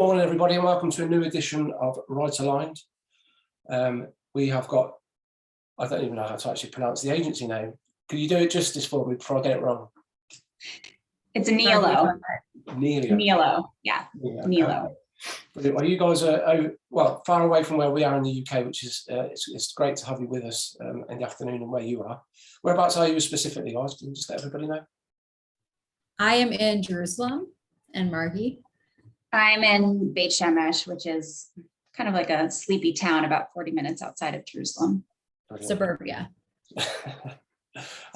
Morning, everybody, and welcome to a new edition of Right Aligned. We have got, I don't even know how to actually pronounce the agency name. Could you do it justice for me before I get it wrong? It's a Nihilo. Nihilo. Yeah. Nihilo. Well, you guys are far away from where we are in the UK, which is it's great to have you with us in the afternoon and where you are. Whereabouts are you specifically, guys? Can you just let everybody know? I am in Jerusalem, and Margie. I'm in Beit Shemesh, which is kind of like a sleepy town about 40 minutes outside of Jerusalem. Suburbia.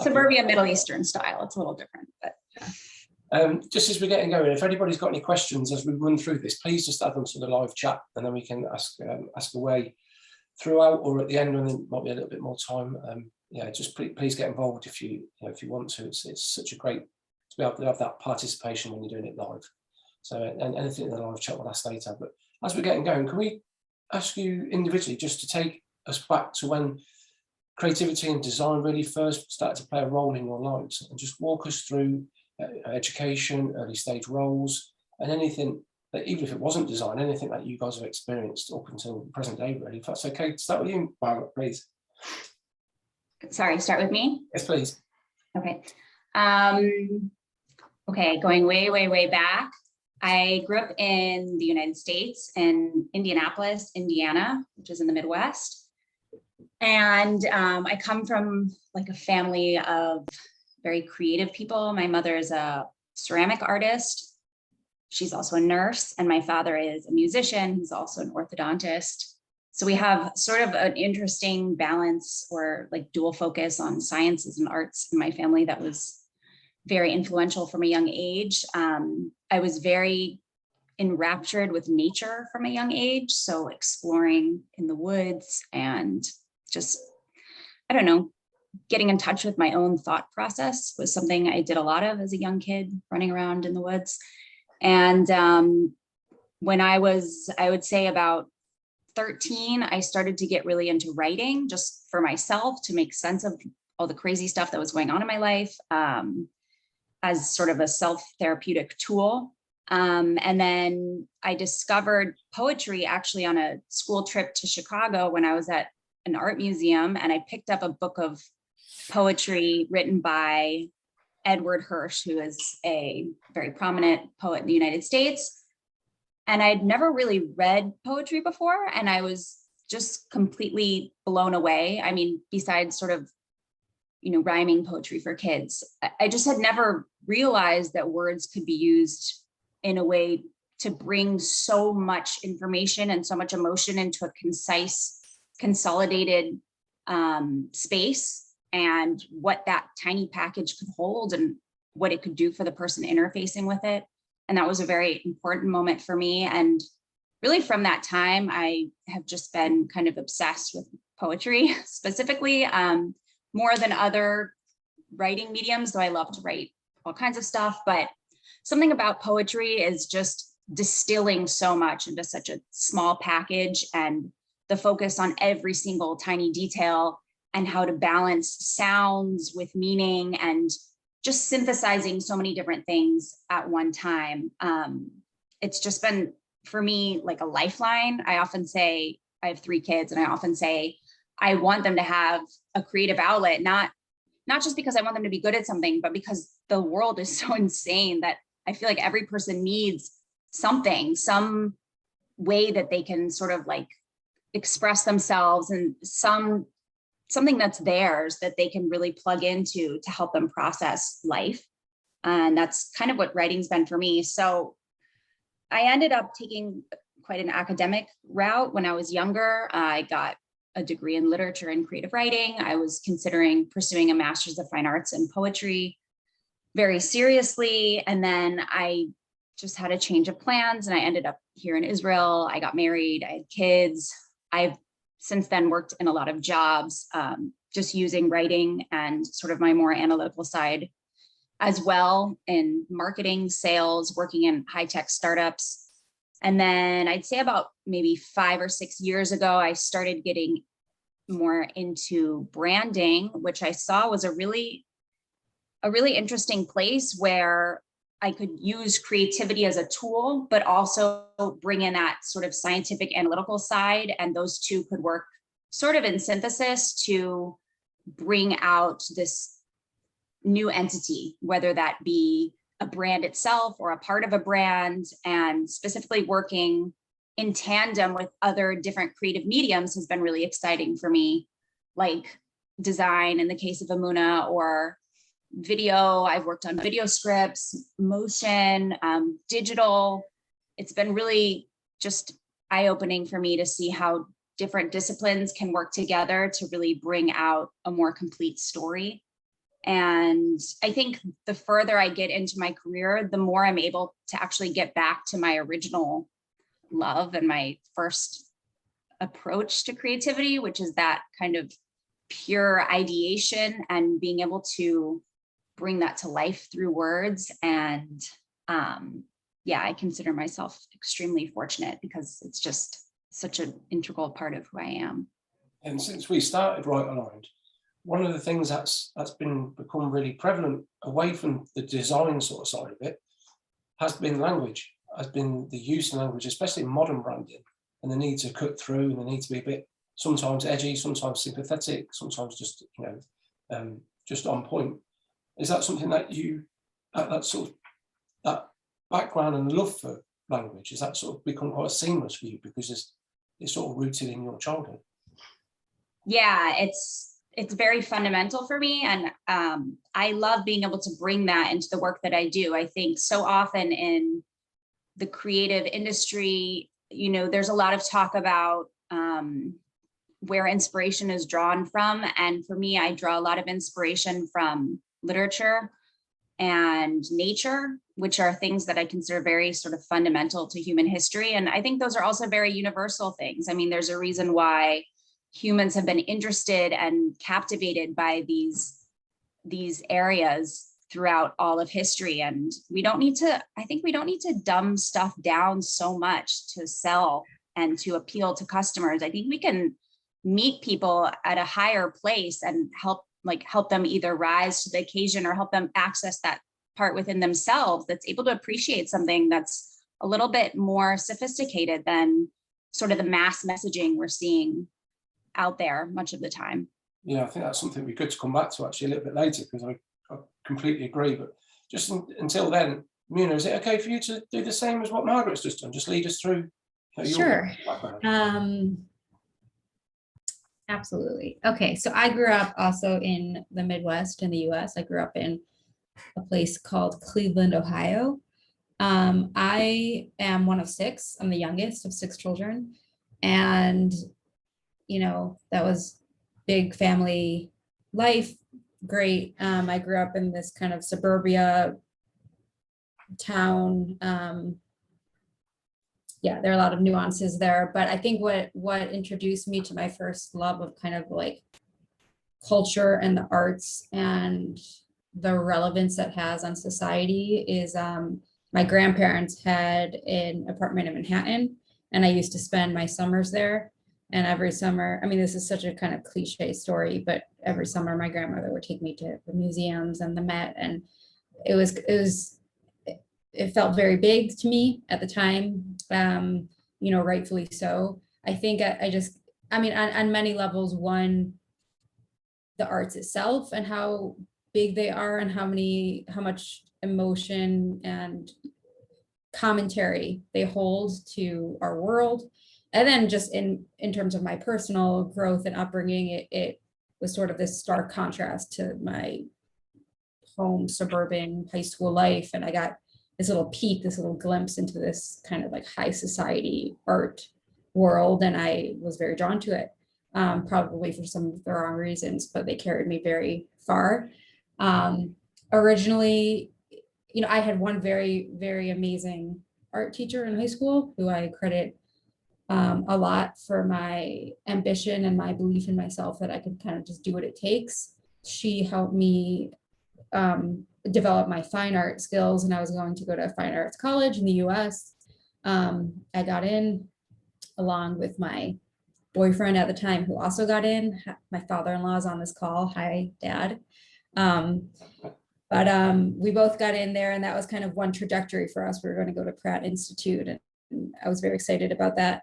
Suburbia, Middle Eastern style. It's a little different, but just as we're getting going, if anybody's got any questions as we run through this, please just add them to the live chat, and then we can ask away throughout or at the end when there might be a little bit more time. Yeah, just please get involved if you want to. It's such a great to be able to have that participation when you're doing it live. So, and anything in the live chat we'll ask later. But as we're getting going, can we ask you individually just to take us back to when creativity and design really first started to play a role in your lives, and just walk us through education, early stage roles, and anything that, even if it wasn't design, anything that you guys have experienced up until the present day, really. If that's okay, start with you, Margaret, please. Sorry, start with me? Yes, please. Okay. Okay, going way back. I grew up in the United States in Indianapolis, Indiana, which is in the Midwest. And I come from like a family of very creative people. My mother is a ceramic artist. She's also a nurse. And my father is a musician. He's also an orthodontist. So we have sort of an interesting balance or like dual focus on sciences and arts in my family that was very influential from a young age. I was very enraptured with nature from a young age. So exploring in the woods and just, I don't know, getting in touch with my own thought process was something I did a lot of as a young kid, running around in the woods. And when I would say about 13, I started to get really into writing just for myself to make sense of all the crazy stuff that was going on in my life. As sort of a self-therapeutic tool. And then I discovered poetry actually on a school trip to Chicago when I was at an art museum, and I picked up a book of poetry written by Edward Hirsch, who is a very prominent poet in the United States. And I'd never really read poetry before, and I was just completely blown away. I mean, besides sort of rhyming poetry for kids, I just had never realized that words could be used in a way to bring so much information and so much emotion into a concise, consolidated space, and what that tiny package could hold and what it could do for the person interfacing with it. And that was a very important moment for me. And really from that time, I have just been kind of obsessed with poetry specifically. More than other writing mediums, though I love to write all kinds of stuff, but something about poetry is just distilling so much into such a small package, and the focus on every single tiny detail and how to balance sounds with meaning and just synthesizing so many different things at one time. It's just been, for me, like a lifeline. I often say, I have 3 kids, and I often say, I want them to have a creative outlet, not just because I want them to be good at something, but because the world is so insane that I feel like every person needs something, some way that they can sort of like express themselves, and something that's theirs that they can really plug into to help them process life. And that's kind of what writing's been for me. So I ended up taking quite an academic route when I was younger. I got a degree in literature and creative writing. I was considering pursuing a master's of fine arts in poetry very seriously. And then I just had a change of plans, and I ended up here in Israel. I got married, I had kids. I've since then worked in a lot of jobs, just using writing and sort of my more analytical side as well, in marketing, sales, working in high-tech startups. And then I'd say about maybe 5 or 6 years ago, I started getting more into branding, which I saw was a really interesting place where I could use creativity as a tool, but also bring in that sort of scientific analytical side. And those two could work sort of in synthesis to bring out this new entity, whether that be a brand itself or a part of a brand, and specifically working in tandem with other different creative mediums has been really exciting for me, like design in the case of Emunah, or video. I've worked on video scripts, motion, digital. It's been really just eye-opening for me to see how different disciplines can work together to really bring out a more complete story. And I think the further I get into my career, the more I'm able to actually get back to my original love and my first approach to creativity, which is that kind of pure ideation and being able to bring that to life through words. And yeah, I consider myself extremely fortunate because it's just such an integral part of who I am. And since we started Right Aligned, one of the things that's become really prevalent away from the design sort of side of it has been language, has been the use of language, especially in modern branding, and the need to cut through and the need to be a bit sometimes edgy, sometimes sympathetic, sometimes just, just on point. Is that something that you, that sort of, that background and love for language, is that sort of become quite seamless for you because it's sort of rooted in your childhood? Yeah, it's very fundamental for me. And I love being able to bring that into the work that I do. I think so often in the creative industry, there's a lot of talk about where inspiration is drawn from. And for me, I draw a lot of inspiration from literature and nature, which are things that I consider very sort of fundamental to human history. And I think those are also very universal things. I mean, there's a reason why humans have been interested and captivated by these areas throughout all of history. And I think we don't need to dumb stuff down so much to sell and to appeal to customers. I think we can meet people at a higher place and help them either rise to the occasion or help them access that part within themselves that's able to appreciate something that's a little bit more sophisticated than sort of the mass messaging we're seeing out there much of the time. Yeah, I think that's something we're good to come back to actually a little bit later, because I completely agree. But just until then, Emunah, is it okay for you to do the same as what Margaret's just done? Just lead us through your background. Absolutely. Okay, so I grew up also in the Midwest in the US. I grew up in a place called Cleveland, Ohio. I am one of six. I'm the youngest of six children. And, that was big family life. Great. I grew up in this kind of suburbia town. Yeah, there are a lot of nuances there, but I think what introduced me to my first love of kind of like culture and the arts and the relevance that has on society is my grandparents had an apartment in Manhattan, and I used to spend my summers there. And every summer, I mean, this is such a kind of cliche story, but every summer my grandmother would take me to the museums and the Met, and it felt very big to me at the time, rightfully so. I think on many levels, one, the arts itself and how big they are and how much emotion and commentary they hold to our world. And then just in terms of my personal growth and upbringing, it was sort of this stark contrast to my home suburban high school life. And I got this little glimpse into this kind of like high society art world. And I was very drawn to it, probably for some of the wrong reasons, but they carried me very far. Originally, I had one very, very amazing art teacher in high school who I credit a lot for my ambition and my belief in myself that I could kind of just do what it takes. She helped me develop my fine art skills, and I was going to go to a fine arts college in the US. I got in along with my boyfriend at the time, who also got in. My father-in-law is on this call. Hi, Dad. But we both got in there, and that was kind of one trajectory for us. We were going to go to Pratt Institute, and I was very excited about that.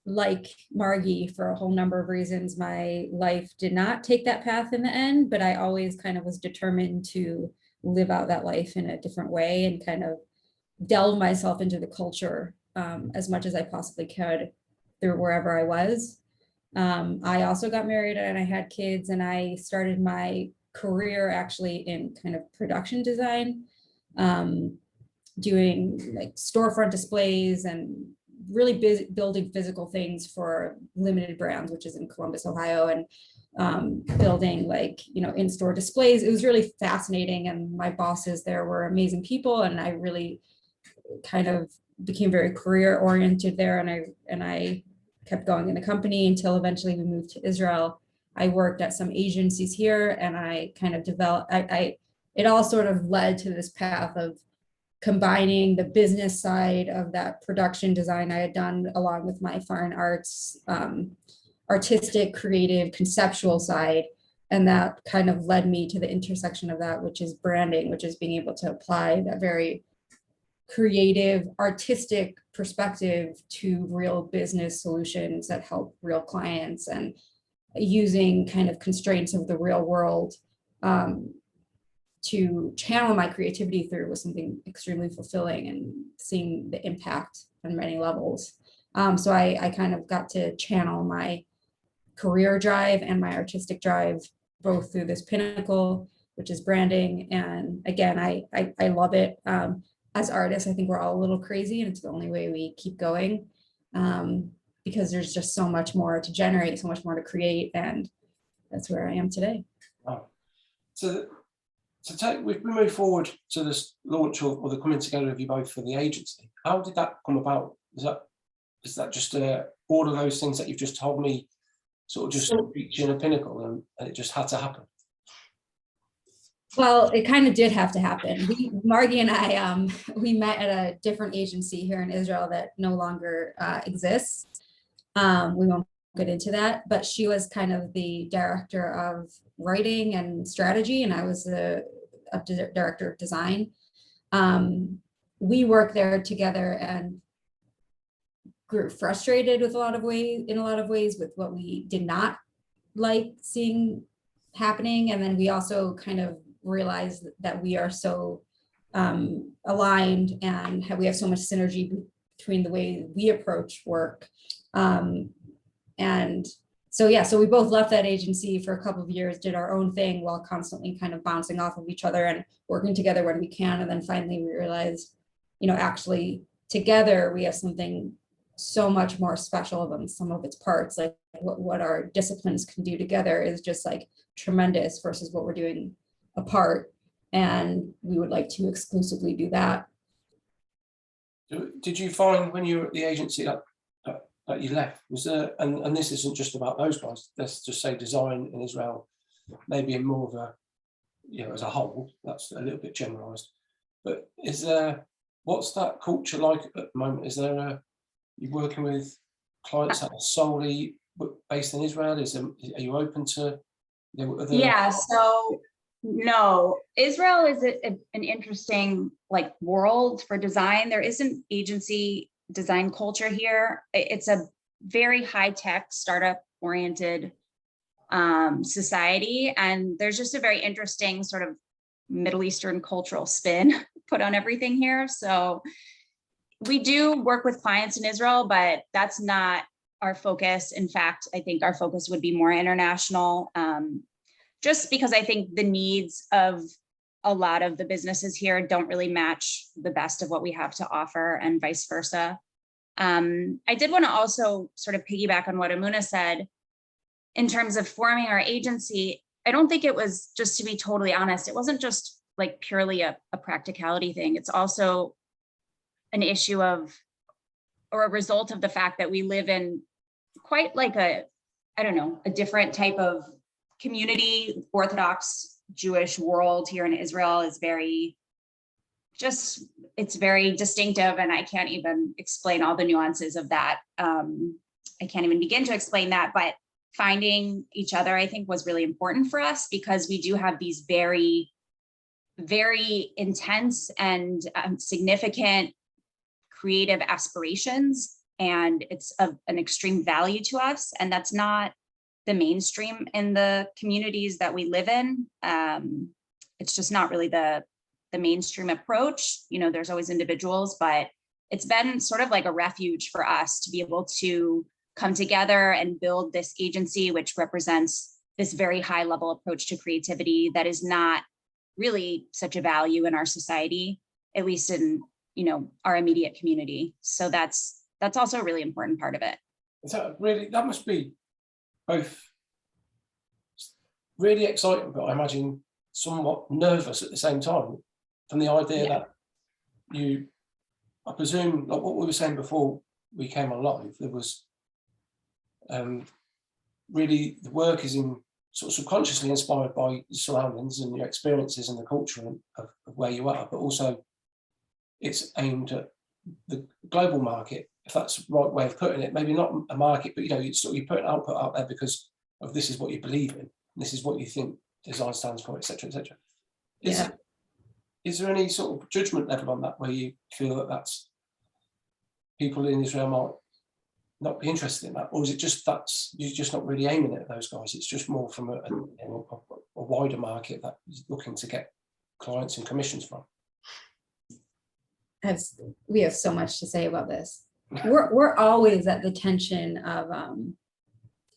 Like Margie, for a whole number of reasons, my life did not take that path in the end, but I always kind of was determined to live out that life in a different way and kind of delve myself into the culture as much as I possibly could through wherever I was. I also got married and I had kids, and I started my career actually in kind of production design, doing like storefront displays and really busy building physical things for Limited Brands, which is in Columbus, Ohio, and building like, you know, in-store displays. It was really fascinating, and my bosses there were amazing people, and I really kind of became very career oriented there, and I kept going in the company until eventually we moved to Israel. I worked at some agencies here, and I kind of developed, it all sort of led to this path of combining the business side of that production design I had done along with my fine arts, artistic, creative, conceptual side. And that kind of led me to the intersection of that, which is branding, which is being able to apply that very creative, artistic perspective to real business solutions that help real clients, and using kind of constraints of the real world to channel my creativity through was something extremely fulfilling, and seeing the impact on many levels. So I kind of got to channel my career drive and my artistic drive both through this pinnacle, which is branding. And again, I love it. As artists, I think we're all a little crazy, and it's the only way we keep going, because there's just so much more to generate, so much more to create, and that's where I am today. Wow. So we move forward to this launch or the coming together of you both for the agency. How did that come about? Is that just all of those things that you've just told me sort of just reaching a pinnacle, and it just had to happen? Well, it kind of did have to happen. Margie and I, we met at a different agency here in Israel that no longer exists. We won't get into that, but she was kind of the director of writing and strategy, and I was the director of design. We worked there together and grew frustrated with in a lot of ways with what we did not like seeing happening, and then we also kind of realized that we are so aligned, and we have so much synergy between the way we approach work. And so, yeah, so we both left that agency for a couple of years, did our own thing while constantly kind of bouncing off of each other and working together when we can. And then finally we realized, you know, actually together we have something so much more special than some of its parts. Like what our disciplines can do together is just like tremendous versus what we're doing apart. And we would like to exclusively do that. Did you find when you were at the agency that you left, was there, and this isn't just about those guys, let's just say design in Israel, maybe in more of a, you know, as a whole, that's a little bit generalized, but is there, what's that culture like at the moment? Is there you working with clients that are solely based in Israel? Are you open to, you know, yeah, so no, Israel is an interesting like world for design. There isn't agency design culture here. It's a very high-tech startup oriented society, and there's just a very interesting sort of Middle Eastern cultural spin put on everything here. So we do work with clients in Israel, but that's not our focus. In fact, I think our focus would be more international, just because I think the needs of a lot of the businesses here don't really match the best of what we have to offer, and vice versa. I did want to also sort of piggyback on what Emunah said in terms of forming our agency. I don't think it was, just to be totally honest, it wasn't just like purely a practicality thing. It's also an issue of, or a result of the fact that we live in quite like a different type of community. Orthodox Jewish world here in Israel is it's very distinctive, and I can't even explain all the nuances of that. I can't even begin to explain that, but finding each other, I think, was really important for us, because we do have these very, very intense and significant creative aspirations, and it's of an extreme value to us. And that's not the mainstream in the communities that we live in. It's just not really the mainstream approach. You know, there's always individuals, but it's been sort of like a refuge for us to be able to come together and build this agency, which represents this very high level approach to creativity that is not really such a value in our society, at least in, you know, our immediate community. So that's also a really important part of it. So really, that must be both really exciting, but I imagine somewhat nervous at the same time, from the idea that you, I presume, like what we were saying before we came on live, there was really the work is in sort of subconsciously inspired by your surroundings and your experiences and the culture of where you are, but also it's aimed at the global market, if that's the right way of putting it. Maybe not a market, but you know, you put an output out there because of this is what you believe in, and this is what you think design stands for, etc., etc. Is there any sort of judgment level on that where you feel that that's people in Israel might not be interested in that, or is it just that's you're just not really aiming at those guys? It's just more from a wider market that is looking to get clients and commissions from. We have so much to say about this. We're always at the tension of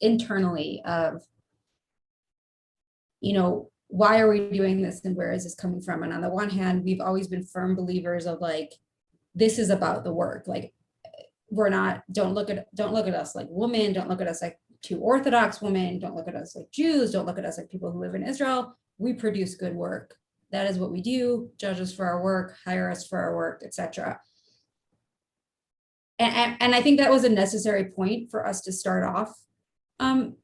internally of, you know, why are we doing this and where is this coming from? And on the one hand, we've always been firm believers of like, this is about the work. Like, we're not, don't look at us like women, don't look at us like too Orthodox women, don't look at us like Jews, don't look at us like people who live in Israel. We produce good work. That is what we do. Judge us for our work, hire us for our work, etc. And I think that was a necessary point for us to start off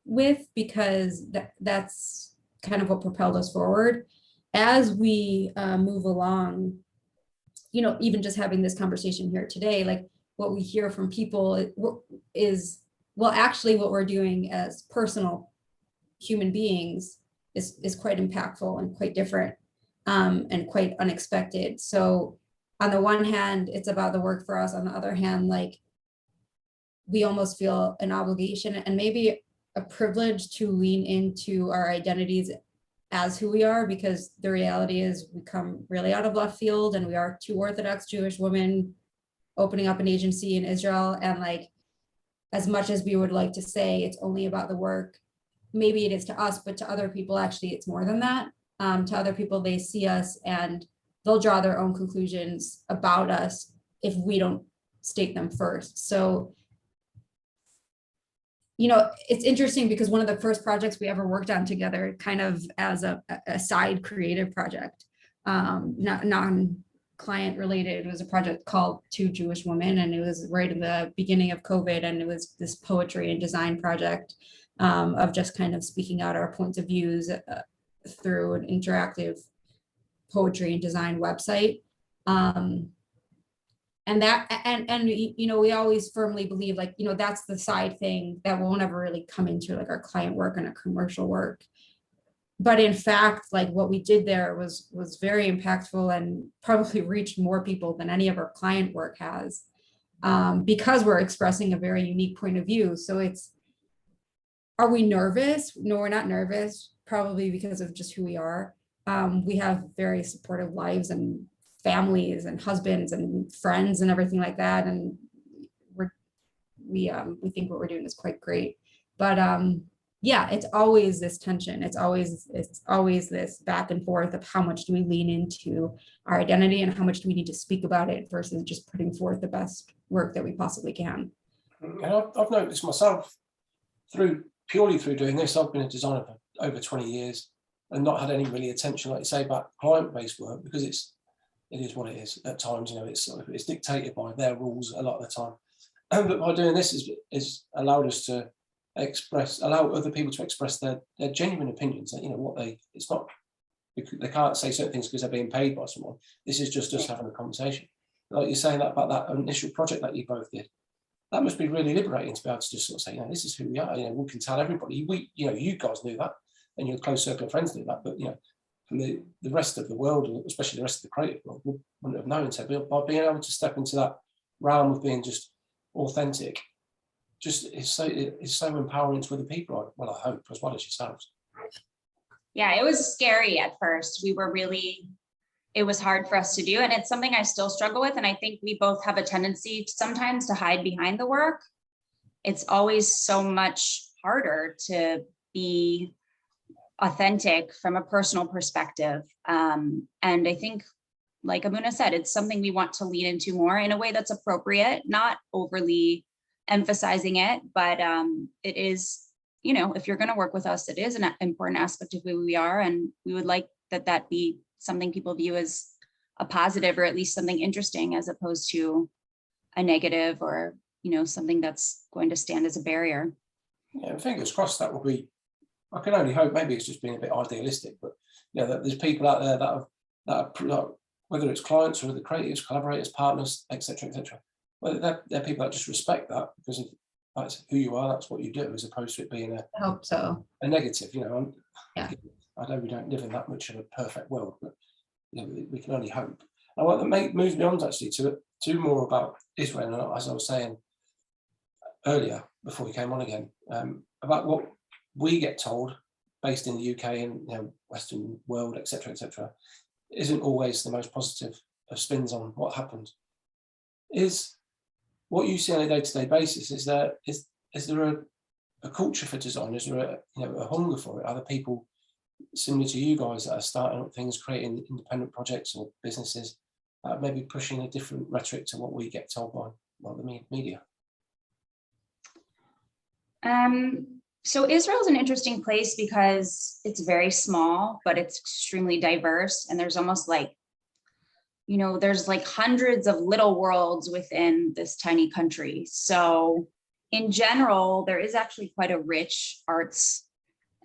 with, because that's kind of what propelled us forward. As we move along, you know, even just having this conversation here today, like what we hear from people is, well, actually what we're doing as personal human beings is quite impactful and quite different and quite unexpected. So on the one hand, it's about the work for us. On the other hand, like we almost feel an obligation and maybe a privilege to lean into our identities as who we are, because the reality is we come really out of left field and we are two Orthodox Jewish women opening up an agency in Israel. And like, as much as we would like to say it's only about the work, maybe it is to us, but to other people, actually, it's more than that. To other people, they see us and they'll draw their own conclusions about us if we don't state them first. So, you know, it's interesting because one of the first projects we ever worked on together, kind of as a side creative project, non-client related, was a project called Two Jewish Women, and it was right in the beginning of COVID, and it was this poetry and design project of just kind of speaking out our points of views through an interactive poetry and design website. And you know, we always firmly believe, like, you know, that's the side thing that won't ever really come into like our client work and our commercial work. But in fact, like what we did there was very impactful and probably reached more people than any of our client work has, because we're expressing a very unique point of view. So it's, are we nervous? No, we're not nervous, probably because of just who we are. We have very supportive lives and families and husbands and friends and everything like that, and we think what we're doing is quite great. But yeah, it's always this tension. It's always this back and forth of how much do we lean into our identity and how much do we need to speak about it versus just putting forth the best work that we possibly can. And I've noticed myself purely through doing this. I've been a designer for over 20 years and not had any really attention, like you say, about client-based work, because it is what it is at times. You know, it's dictated by their rules a lot of the time. But by doing this is allowed us to allow other people to express their genuine opinions. That, you know, it's not, they can't say certain things because they're being paid by someone. This is just us having a conversation. Like you're saying about that initial project that you both did. that must be really liberating to be able to just sort of say, this is who we are. We can tell everybody. You guys knew that, and your close circle of friends knew that, but from the rest of the world, especially the rest of the creative world, wouldn't have known. So by being able to step into that realm of being just authentic, is so empowering to other people. Well, I hope, as well as yourselves. Yeah, it was scary at first. It was hard for us to do. And it's something I still struggle with. And I think we both have a tendency sometimes to hide behind the work. It's always so much harder to be authentic from a personal perspective. And I think, like Emunah said, it's something we want to lean into more in a way that's appropriate, not overly emphasizing it, but it is, if you're going to work with us, it is an important aspect of who we are. And we would like that be something people view as a positive, or at least something interesting, as opposed to a negative, or, something that's going to stand as a barrier. Yeah, fingers crossed that will be, I can only hope, maybe it's just being a bit idealistic, but that there's people out there that are whether it's clients or the creatives, collaborators, partners, etc., well, they're people that just respect that because of that's who you are, that's what you do, as opposed to it being I hope so. a negative. Yeah. I know we don't live in that much of a perfect world, but we can only hope. And what that moves me on actually to more about Israel, and as I was saying earlier before we came on again, about what we get told based in the UK and Western world, etc., isn't always the most positive of spins on what happened. Is what you see on a day-to-day basis, is there a culture for design? Is there a hunger for it? Are there people similar to you guys that are starting up things, creating independent projects or businesses, maybe pushing a different rhetoric to what we get told by the media? So Israel is an interesting place because it's very small, but it's extremely diverse. And there's almost there's hundreds of little worlds within this tiny country. So in general, there is actually quite a rich arts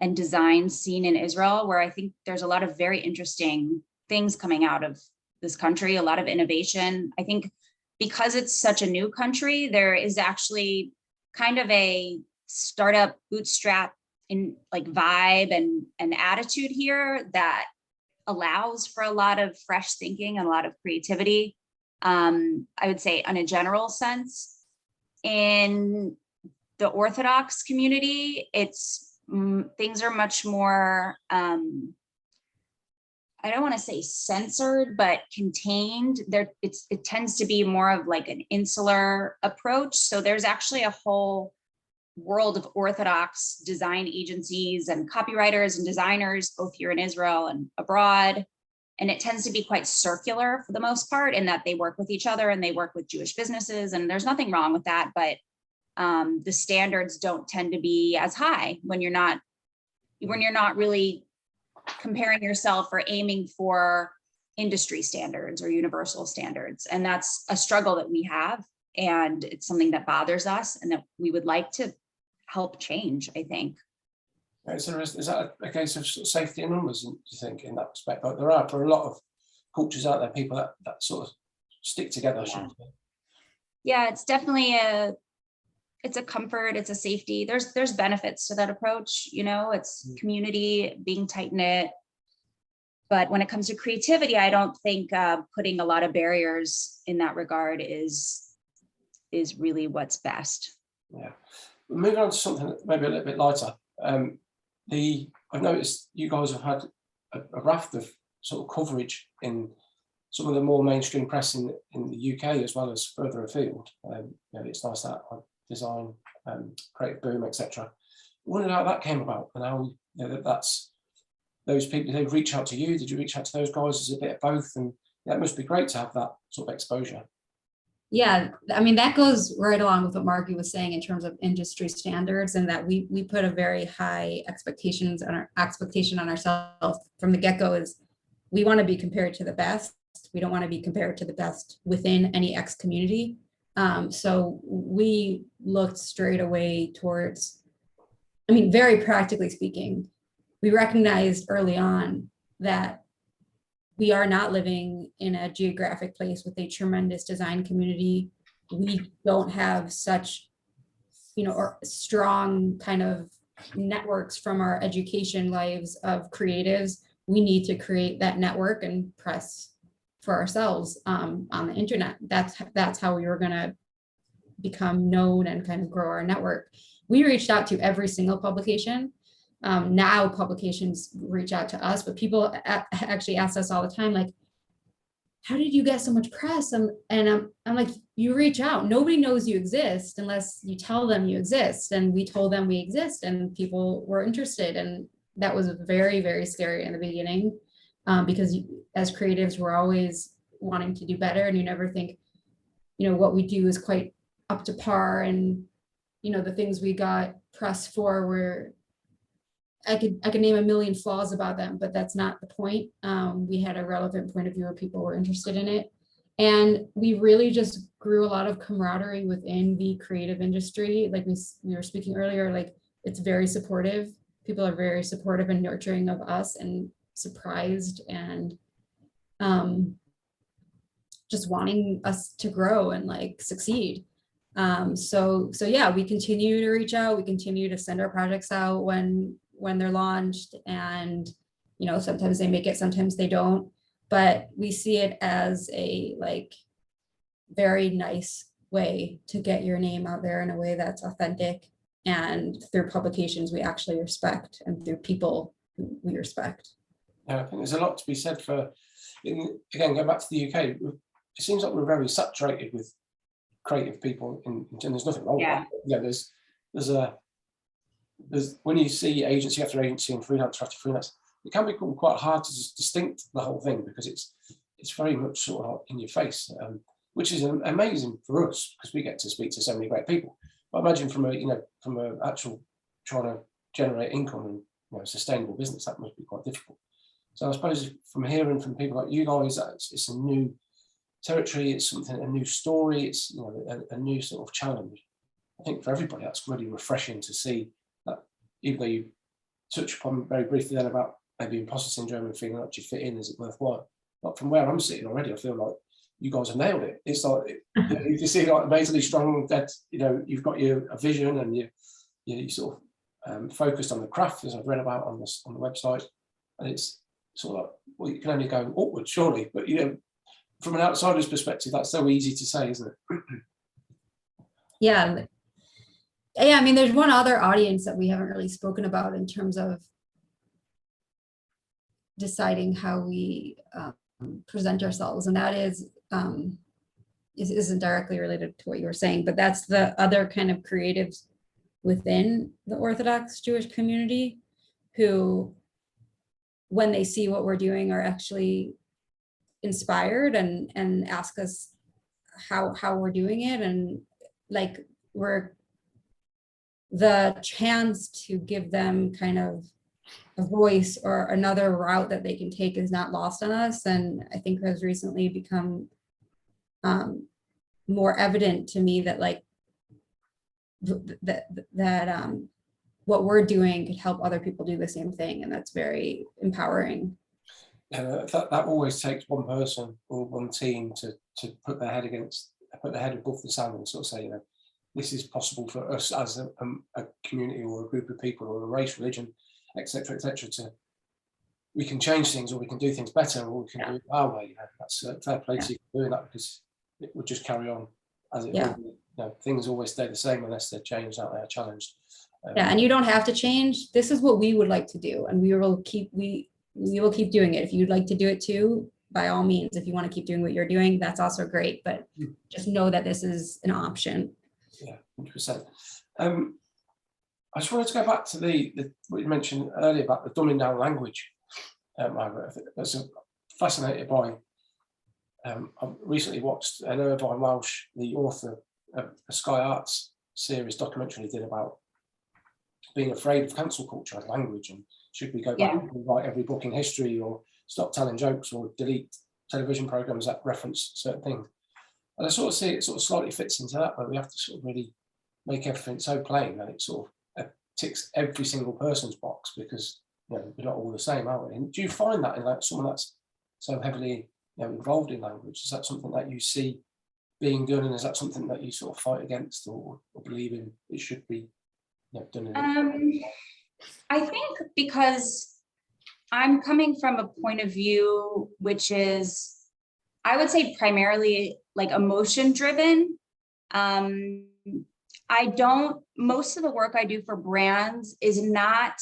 and design scene in Israel, where I think there's a lot of very interesting things coming out of this country, a lot of innovation. I think because it's such a new country, there is actually kind of a startup bootstrap in vibe and attitude here that allows for a lot of fresh thinking and a lot of creativity. I would say in a general sense. In the Orthodox community, things are much more, I don't want to say censored, but contained. It tends to be more of an insular approach. So there's actually a whole world of Orthodox design agencies and copywriters and designers, both here in Israel and abroad. And it tends to be quite circular for the most part, in that they work with each other and they work with Jewish businesses. And there's nothing wrong with that, but the standards don't tend to be as high when you're not really comparing yourself or aiming for industry standards or universal standards. And that's a struggle that we have. And it's something that bothers us and that we would like to help change, I think. Is that a case of safety in numbers, do you think, in that respect? Like there are, for a lot of cultures out there, people that sort of stick together. Yeah, it's definitely it's a comfort, it's a safety. There's benefits to that approach, it's community, being tight-knit. But when it comes to creativity, I don't think putting a lot of barriers in that regard is really what's best. Yeah. Moving on to something maybe a little bit lighter. I've noticed you guys have had a raft of sort of coverage in some of the more mainstream press in the UK as well as further afield. It's nice that design, creative boom, etc. Wondered how that came about and how that's those people. Did they reach out to you? Did you reach out to those guys? Is it a bit of both? And that must be great to have that sort of exposure. Yeah, I mean, that goes right along with what Margie was saying in terms of industry standards, and that we put a very high expectation on ourselves from the get-go. Is we want to be compared to the best. We don't want to be compared to the best within any X community. So we looked straight away towards, very practically speaking, we recognized early on that we are not living in a geographic place with a tremendous design community we don't have such, or strong kind of networks from our education lives of creatives. We need to create that network and press for ourselves on the internet. That's how we were going to become known and kind of grow our network. We reached out to every single publication. Now publications reach out to us, but people actually ask us all the time, like, how did you get so much press? I'm like, you reach out. Nobody knows you exist unless you tell them you exist. And we told them we exist, and people were interested. And that was very, very scary in the beginning, because as creatives, we're always wanting to do better. And you never think, what we do is quite up to par. And, the things we got press for were, I could name a million flaws about them, but that's not the point. We had a relevant point of view where people were interested in it. And we really just grew a lot of camaraderie within the creative industry. Like we were speaking earlier, like it's very supportive. People are very supportive and nurturing of us and surprised and just wanting us to grow and like succeed. So yeah, we continue to reach out. We continue to send our projects out when they're launched, and sometimes they make it, sometimes they don't, but we see it as a like very nice way to get your name out there in a way that's authentic, and through publications we actually respect, and through people we respect. Yeah, I think there's a lot to be said for, again, going back to the UK, it seems like we're very saturated with creative people, and there's nothing wrong with that. There's when you see agency after agency and freelancer after freelance, it can become quite hard to just distinct the whole thing, because it's very much sort of in your face, which is amazing for us because we get to speak to so many great people. But imagine from a actual trying to generate income and sustainable business, that must be quite difficult. So I suppose from hearing from people like you guys, it's a new territory, it's a new story, it's a new sort of challenge. I think for everybody that's really refreshing to see. Even though you touch upon very briefly then about maybe imposter syndrome and feeling like you fit in, is it worthwhile? But from where I'm sitting already, I feel like you guys have nailed it. It's like you see like amazingly strong that you've got a vision, and you sort of focused on the craft, as I've read about on the website, and it's sort of like, well, you can only go upward surely, but from an outsider's perspective, that's so easy to say, isn't it? Yeah. Yeah, I mean, there's one other audience that we haven't really spoken about in terms of deciding how we present ourselves, and that isn't directly related to what you were saying, but that's the other kind of creatives within the Orthodox Jewish community who, when they see what we're doing, are actually inspired and ask us how we're doing it, and like we're the chance to give them kind of a voice or another route that they can take is not lost on us, and I think has recently become more evident to me that like that what we're doing could help other people do the same thing, and that's very empowering. That always takes one person or one team to put their head above the sand and sort of say, this is possible for us as a community or a group of people or a race, religion, etc., we can change things, or we can do things better, or we can do it our way. That's a fair play to you for doing that, because it would just carry on as it will. Things always stay the same unless they're changed, out there challenged. And you don't have to change. This is what we would like to do, and we will keep doing it. If you'd like to do it too, by all means. If you want to keep doing what you're doing, that's also great, but just know that this is an option. Yeah, 100%. I just wanted to go back to what you mentioned earlier about the dumbing down language, Margaret. I think that's fascinated by. I recently watched Irvine Welsh, the author of a Sky Arts series documentary he did about being afraid of cancel culture as language, and should we go back and write every book in history, or stop telling jokes, or delete television programs that reference certain things. And I sort of see it sort of slightly fits into that, where we have to sort of really make everything so plain that it sort of ticks every single person's box, because we're not all the same, are we? And do you find that in someone that's so heavily involved in language? Is that something that you see being done, and is that something that you sort of fight against, or believe in it should be, you know, done in? I think because I'm coming from a point of view which is, I would say, primarily like emotion driven. Most of the work I do for brands is not,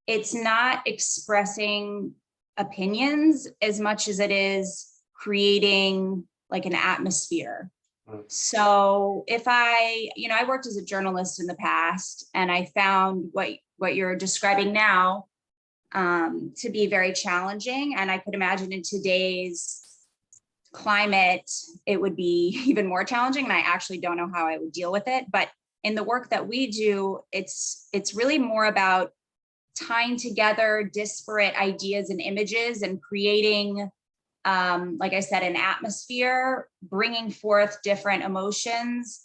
it's not expressing opinions as much as it is creating like an atmosphere. So if I worked as a journalist in the past, and I found what you're describing now to be very challenging. And I could imagine in today's climate, it would be even more challenging. And I actually don't know how I would deal with it. But in the work that we do, it's really more about tying together disparate ideas and images and creating, like I said, an atmosphere, bringing forth different emotions,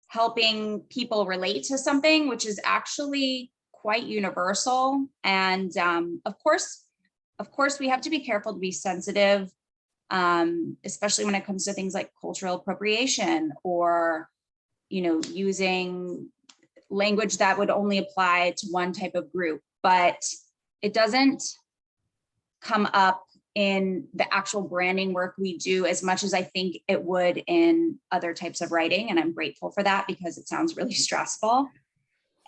helping people relate to something, which is actually quite universal. And of course, we have to be careful to be sensitive, especially when it comes to things like cultural appropriation, or, using language that would only apply to one type of group. But it doesn't come up in the actual branding work we do as much as I think it would in other types of writing. And I'm grateful for that, because it sounds really stressful.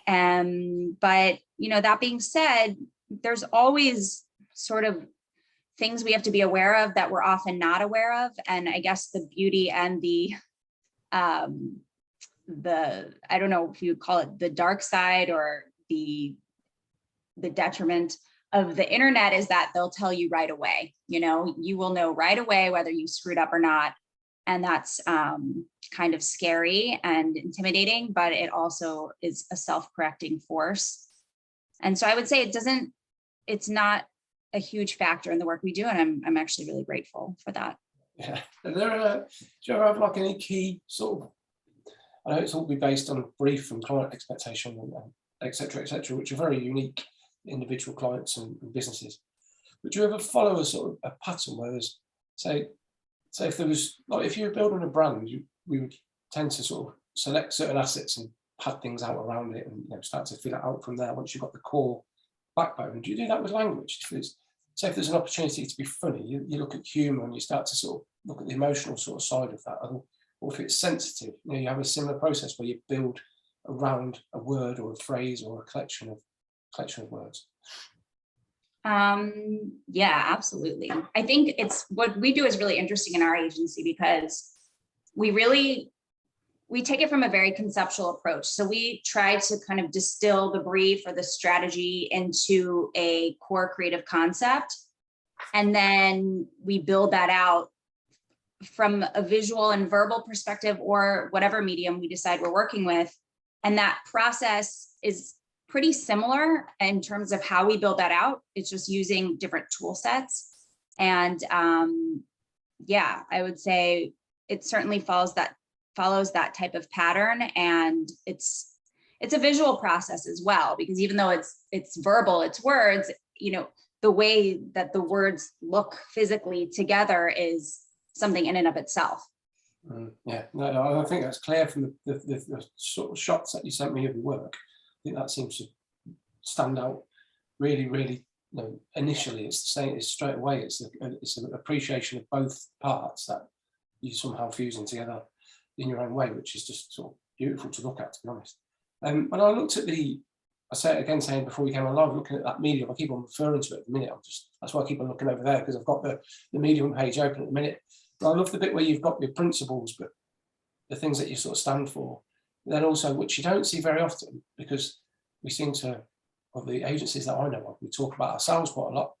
But, that being said, there's always sort of things we have to be aware of that we're often not aware of. And I guess the beauty and the I don't know if you call it the dark side or the detriment of the internet is that they'll tell you right away. You will know right away whether you screwed up or not. And that's kind of scary and intimidating, but it also is a self-correcting force. And so I would say it's not a huge factor in the work we do. And I'm actually really grateful for that. Yeah. Do you ever have like any key sort of, I know it's all be based on brief and client expectation and et cetera, which are very unique individual clients and businesses. But do you ever follow a sort of a pattern where there's, say if there was, like if you were building a brand, we would tend to sort of select certain assets and pad things out around it, and start to fill it out from there once you've got the core backbone. Do you do that with language? Say if there's an opportunity to be funny, you look at humour and you start to sort of look at the emotional sort of side of that. Or if it's sensitive, you have a similar process where you build around a word or a phrase or a collection of words. Yeah, absolutely. I think it's what we do is really interesting in our agency, because we take it from a very conceptual approach. So we try to kind of distill the brief or the strategy into a core creative concept. And then we build that out from a visual and verbal perspective, or whatever medium we decide we're working with. And that process is pretty similar in terms of how we build that out. It's just using different tool sets. And yeah, I would say it certainly follows that type of pattern. And it's a visual process as well, because even though it's verbal, it's words, the way that the words look physically together is something in and of itself. Yeah, no, I think that's clear from the sort of shots that you sent me of your work. I think that seems to stand out really, really. Initially, it's the same. It's straight away. It's an appreciation of both parts that you somehow fusing together in your own way, which is just sort of beautiful to look at, to be honest. When I looked at I say it again, saying before we came on live, looking at that medium, I keep on referring to it at the minute. That's why I keep on looking over there, because I've got the medium page open at the minute. But I love the bit where you've got your principles, but the things that you sort of stand for. Then also, which you don't see very often, because we seem to, or the agencies that I know of, we talk about ourselves quite a lot,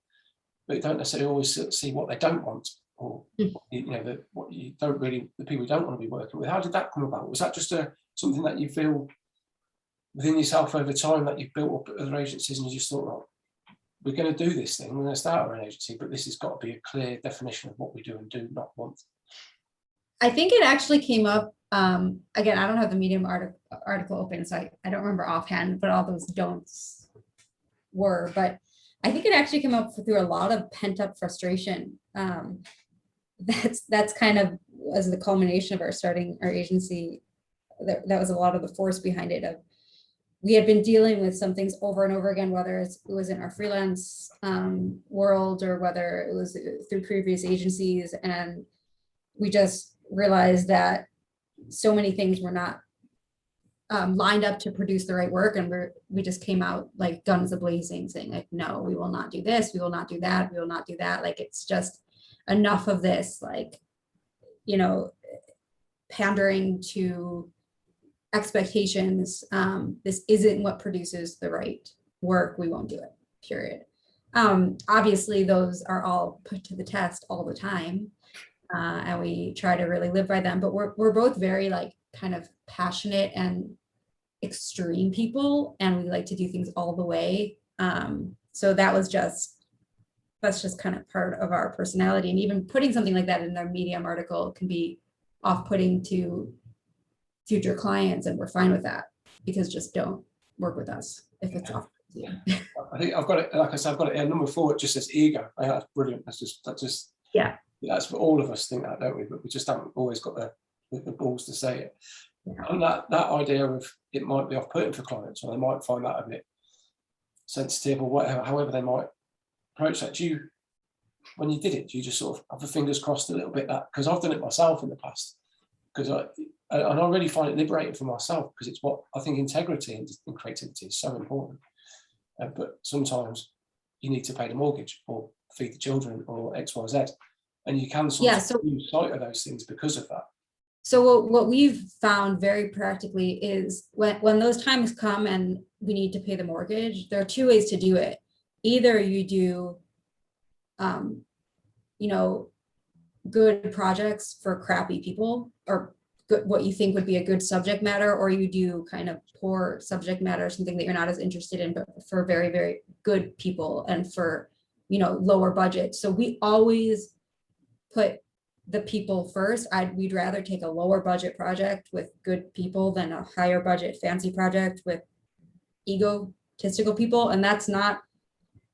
but you don't necessarily always see what they don't want, or what you don't really, the people you don't want to be working with. How did that come about? Was that just something that you feel within yourself over time that you've built up at other agencies, and you just thought, well, we're going to do this thing, we're going to start our own agency, but this has got to be a clear definition of what we do and do not want? I think it actually came up, again, I don't have the Medium article open, so I don't remember offhand what all those don'ts were, but I think it actually came up through a lot of pent up frustration. That's kind of as the culmination of our starting our agency, that was a lot of the force behind it. Of we had been dealing with some things over and over again, whether it was in our freelance world or whether it was through previous agencies, and we just realized that so many things were not lined up to produce the right work, and we just came out like guns a-blazing, saying like, no, we will not do this, we will not do that, we will not do that. Like, it's just enough of this, like, you know, pandering to expectations. This isn't what produces the right work, we won't do it, period. Obviously those are all put to the test all the time, and we try to really live by them, but we're both very like kind of passionate and extreme people, and we like to do things all the way. So that's just kind of part of our personality, and even putting something like that in a Medium article can be off-putting to future clients, and we're fine with that, because just don't work with us if it's off. Yeah. I think I've got it, like I said, I've got it here, number 4, it just says ego. I think that's brilliant. That's just Yeah. That's what all of us think that, don't we? But we just haven't always got the balls to say it. Yeah. And that idea of it might be off-putting for clients, or they might find that a bit sensitive, or whatever, however they might approach that. When you did it, do you just sort of have the fingers crossed a little bit? That, because I've done it myself in the past, because I really find it liberating for myself, because it's what I think integrity and creativity is so important. But sometimes you need to pay the mortgage or feed the children or X, Y, Z, and you can sometimes lose sight of those things because of that. So what we've found very practically is when those times come and we need to pay the mortgage, there are 2 ways to do it. Either you do, you know, good projects for crappy people, or what you think would be a good subject matter, or you do kind of poor subject matter, something that you're not as interested in, but for very, very good people and for, you know, lower budget. So we always put the people first. We'd rather take a lower budget project with good people than a higher budget fancy project with egotistical people. And that's not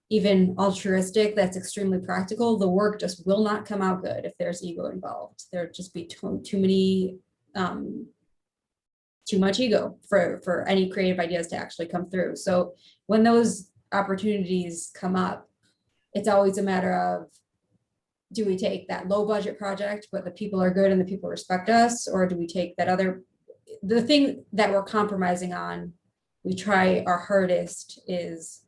even altruistic, that's extremely practical. The work just will not come out good if there's ego involved. There'd just be too much ego for any creative ideas to actually come through. So when those opportunities come up, it's always a matter of, do we take that low budget project, but the people are good and the people respect us, or do we take the thing that we're compromising on, we try our hardest is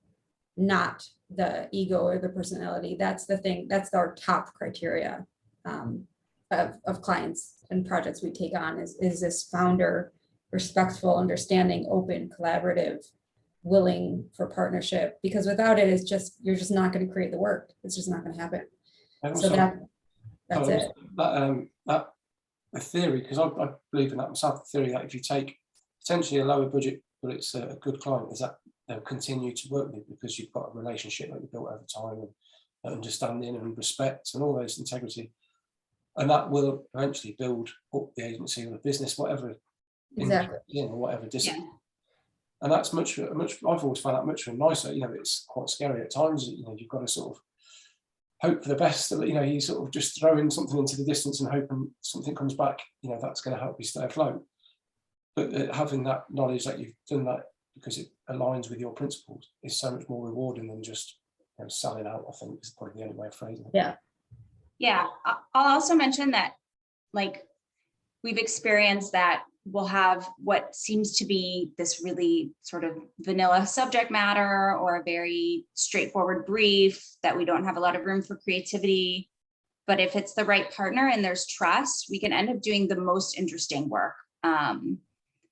not the ego or the personality. That's the thing, that's our top criteria of clients and projects we take on, is this founder respectful, understanding, open, collaborative, willing for partnership, because without it, it's just, you're just not going to create the work. It's just not going to happen. So that's it. That the theory, because I believe in that myself, the theory that if you take potentially a lower budget, but it's a good client, is that they'll continue to work with, because you've got a relationship that you built over time, and understanding and respect and all those, integrity, and that will eventually build up the agency or the business, whatever Exactly. or whatever discipline. Yeah. And that's much I've always found that much nicer. You know, it's quite scary at times. You know, you've got to sort of hope for the best. You know, you sort of just throwing something into the distance and hoping something comes back. You know, that's going to help you stay afloat. But having that knowledge that you've done that because it aligns with your principles is so much more rewarding than just, you know, selling out. I think is probably the only way of phrasing it. Yeah. Yeah. I'll also mention that, like, we've experienced that we'll have what seems to be this really sort of vanilla subject matter or a very straightforward brief that we don't have a lot of room for creativity. But if it's the right partner and there's trust, we can end up doing the most interesting work.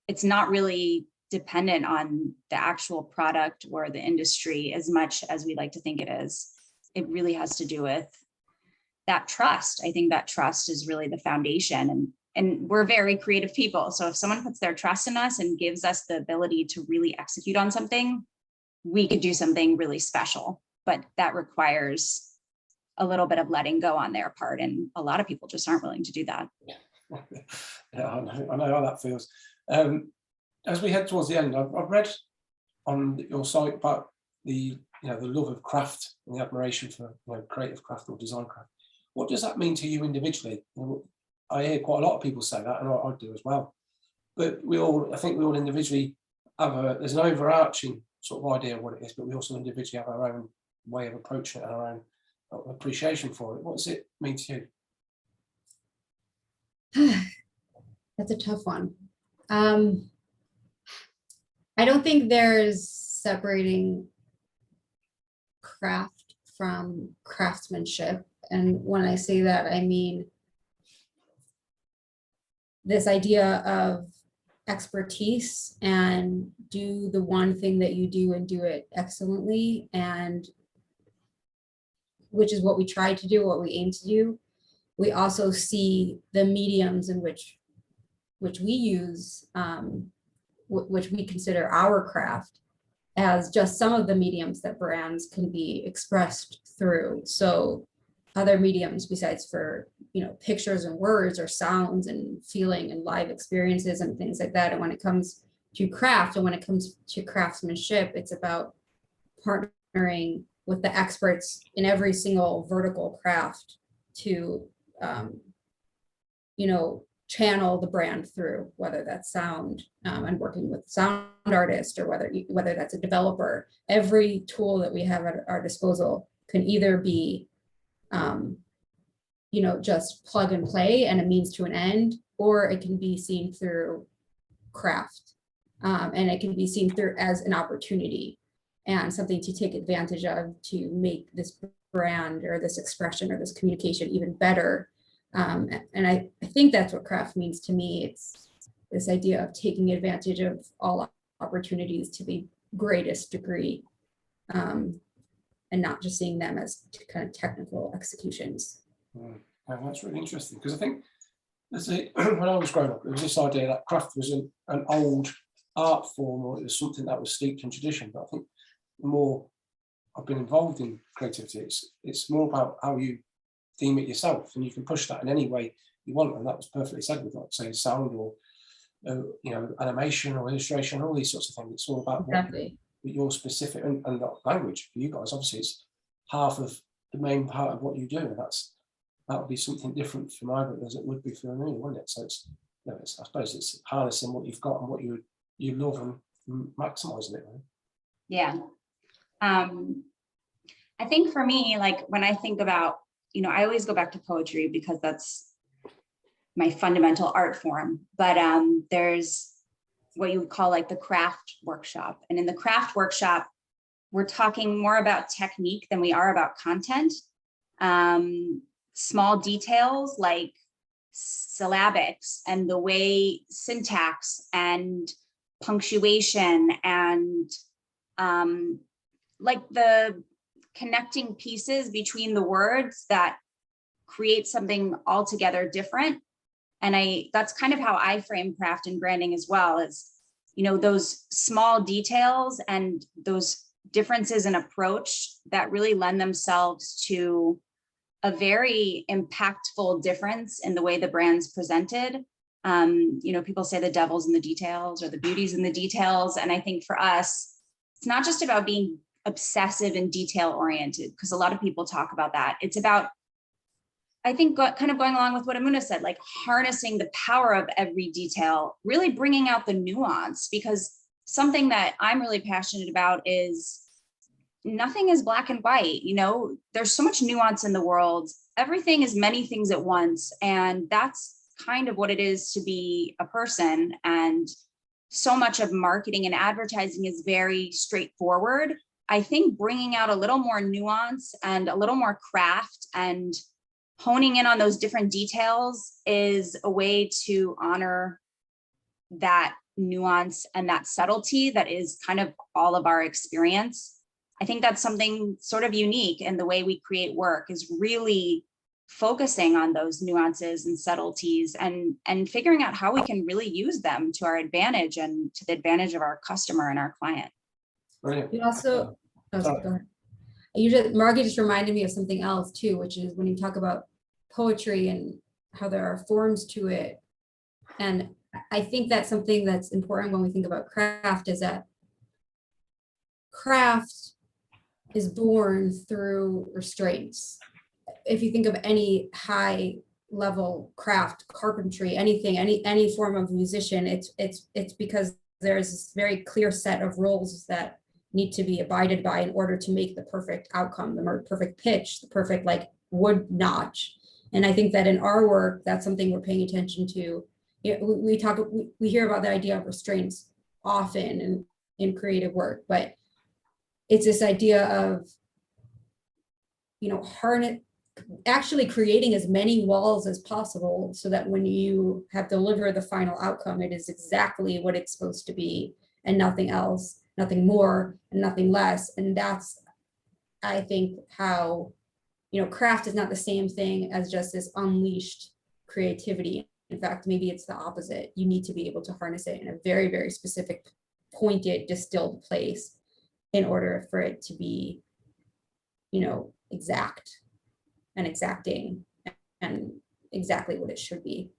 It's not really dependent on the actual product or the industry as much as we like to think it is. It really has to do with that trust. I think that trust is really the foundation, and we're very creative people. So if someone puts their trust in us and gives us the ability to really execute on something, we could do something really special, but that requires a little bit of letting go on their part. And a lot of people just aren't willing to do that. Yeah, I know how that feels. As we head towards the end, I've read on your site about the love of craft and the admiration for creative craft or design craft. What does that mean to you individually? I hear quite a lot of people say that, and I do as well. But I think we all individually have there's an overarching sort of idea of what it is, but we also individually have our own way of approaching it and our own appreciation for it. What does it mean to you? That's a tough one. I don't think there's separating craft from craftsmanship. And when I say that, I mean this idea of expertise and do the one thing that you do and do it excellently, and which is what we try to do, what we aim to do. We also see the mediums in which we use, which we consider our craft, as just some of the mediums that brands can be expressed through. So other mediums besides for, pictures and words or sounds and feeling and live experiences and things like that. And when it comes to craft and when it comes to craftsmanship, it's about partnering with the experts in every single vertical craft to, channel the brand through, whether that's sound and working with sound artists, or whether that's a developer. Every tool that we have at our disposal can either be just plug and play and a means to an end, or it can be seen through craft, and it can be seen through as an opportunity and something to take advantage of to make this brand or this expression or this communication even better. And I think that's what craft means to me. It's this idea of taking advantage of all opportunities to the greatest degree, and not just seeing them as kind of technical executions. That's really interesting, because I think when I was growing up, there was this idea that craft was an old art form, or it was something that was steeped in tradition. But I think the more I've been involved in creativity, it's more about how you deem it yourself, and you can push that in any way you want. And that was perfectly said with, like, say, sound or animation or illustration, all these sorts of things. It's all about Exactly. what your specific and language for you guys. Obviously, it's half of the main part of what you do, and that would be something different for Margaret as it would be for Emunah, wouldn't it? So it's, I suppose it's harnessing what you've got and what you love and maximizing it. Right? Yeah. I think for me, like when I think about, I always go back to poetry because that's my fundamental art form. But there's what you would call like the craft workshop. And in the craft workshop, we're talking more about technique than we are about content. Small details like syllabics and the way syntax and punctuation and like the connecting pieces between the words that create something altogether different. And that's kind of how I frame craft and branding as well, is, those small details and those differences in approach that really lend themselves to a very impactful difference in the way the brand's presented. People say the devil's in the details or the beauty's in the details. And I think for us, it's not just about being obsessive and detail oriented, because a lot of people talk about that. It's about, I think, kind of going along with what Emunah said, like harnessing the power of every detail, really bringing out the nuance, because something that I'm really passionate about is nothing is black and white. There's so much nuance in the world. Everything is many things at once. And that's kind of what it is to be a person. And so much of marketing and advertising is very straightforward. I think bringing out a little more nuance and a little more craft and honing in on those different details is a way to honor that nuance and that subtlety that is kind of all of our experience. I think that's something sort of unique in the way we create work, is really focusing on those nuances and subtleties and figuring out how we can really use them to our advantage and to the advantage of our customer and our client. Brilliant. You also, Margaret just reminded me of something else too, which is when you talk about poetry and how there are forms to it. And I think that's something that's important when we think about craft, is that craft is born through restraints. If you think of any high level craft, carpentry, anything, any form of musician, it's because there's this very clear set of rules that need to be abided by in order to make the perfect outcome, the perfect pitch, the perfect like wood notch. And I think that in our work, that's something we're paying attention to. We hear about the idea of restraints often in creative work, but it's this idea of, actually creating as many walls as possible so that when you have delivered the final outcome, it is exactly what it's supposed to be and nothing else, nothing more and nothing less. And that's, I think, how, craft is not the same thing as just this unleashed creativity. In fact, maybe it's the opposite. You need to be able to harness it in a very, very specific, pointed, distilled place in order for it to be, exact and exacting and exactly what it should be.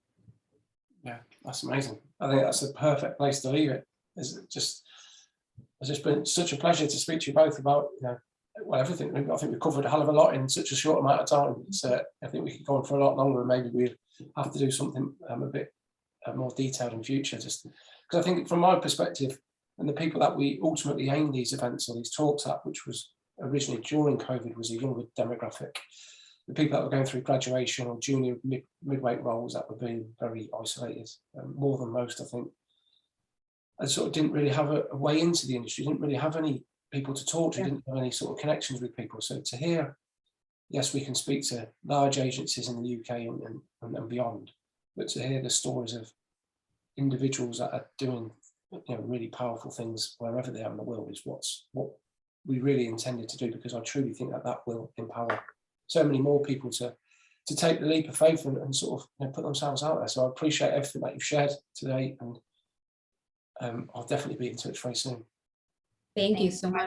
Yeah, that's amazing. I think that's a perfect place to leave it. It's just been such a pleasure to speak to you both about, everything. I think we've covered a hell of a lot in such a short amount of time. I think we could go on for a lot longer, and maybe we'll have to do something a bit more detailed in future, just because I think from my perspective and the people that we ultimately aim these events or these talks at, which was originally during COVID, was a younger demographic. The people that were going through graduation or junior midweight roles that were being very isolated, more than most, I think, and sort of didn't really have a way into the industry, didn't really have any people to talk to, didn't have any sort of connections with people. So to hear, yes, we can speak to large agencies in the UK and beyond, but to hear the stories of individuals that are doing really powerful things wherever they are in the world is what we really intended to do, because I truly think that will empower so many more people to take the leap of faith and sort of put themselves out there. So I appreciate everything that you've shared today, and I'll definitely be in touch very soon. Thank you so much.